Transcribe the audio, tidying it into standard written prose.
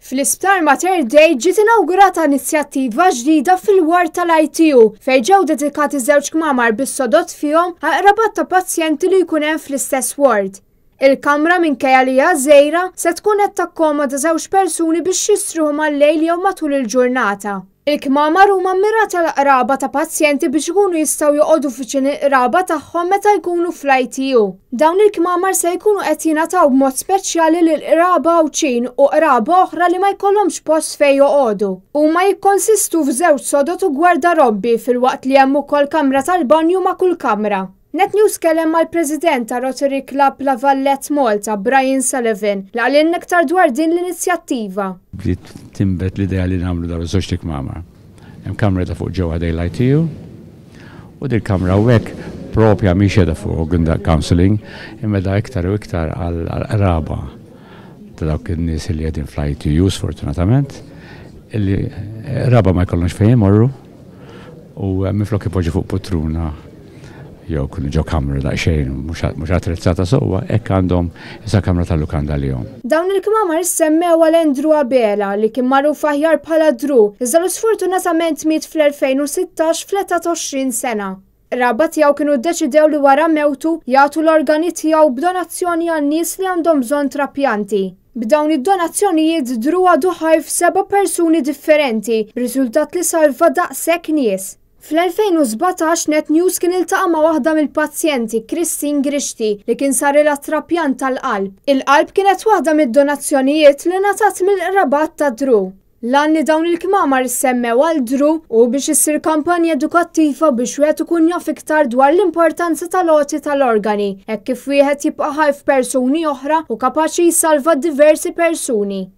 Fl-Isptar Mater Dei ġiet inawgurata inizzjattiva ġdida fil-ward tal-ITU fejn ġew dedikati żewġ kmamar bis-sodod fihom għal qraba ta' pazjenti li jkun hemm fl-istess ward. Il-kamra minkejja li hija żgħira se tkun qed takkomoda żewġ persuni biex jistruħu mal-lejl jew matul il-ġurnata. Il-kmamar huma mmirati għal qraba ta' pazjenti biex ikunu jistgħu joqogħdu fiċin il-qraba tagħhom meta jkunu fl-ITU. Dawn il-kmamar se jkunu qed jingħataw b'mod speċjali lil qraba awċin u qraba oħra li ma jkollhomx post fejn joqogħdu. Huma jikkonsistu f'żewġ sodod u gwardarobbi filwaqt li hemm ukoll kamra tal-banju ma' kull kamra. Net News kellem mal-President ta' Rotary Club La Vallette Malta, Brian Sullivan, li għalin iktar dwar din l-inizjattiva. Bdiet timbet l-idea li nagħmlu dar żewġ kmamar. Hemm kamra ta' fuq ġewwa dej l-ITU u din kamra hekk propja mhix qiegħda fuq counseling imma da iktar u iktar għall-qraba ta' dawk in-nies li qegħdin fl-ITU sfortunatament illi qraba ma jkollhomx fejn jmorru u minflok ipoġġu fuq putruna jew kienu ġew kamra daqsxejn mhux attrezzata sewwa hekk għandhom issa kamra tal-lukanda għalihom. Dawn il-kmamar semmew għal Andrew Abela li kien magħruf aħjar bħala Drew, iżda sfortunatament miet fl-2016 fl-età ta' 20 sena. Qraba tiegħu kienu ddeċidew li wara mewtu jagħtu l-organi tiegħu b'donazzjoni għan nies li għandhom bżonn trapjanti. B'dawn id-donazzjonijiet Drew għadu ħajf 7 persuni differenti, b'riżultat li salva daqshekk nies. Fl-2017 Net News kien iltaqa' ma' waħda mill-pazjenti, Christine Grixti, li kien sarilha trapjant tal-qalb. Il-qalb kienet waħda mid-donazzjonijiet li ngħatat mill-qrabat ta' Drew. L-għanni dawn il-kmamar semmew għal Drew u biex issir kampanja edukattiva biex wieħed ikun jaf iktar dwar l-importanza tal-għoti tal-organi, hekk kif wieħed jibqa' ħajf persuni oħra u kapaċi jsalva diversi persuni.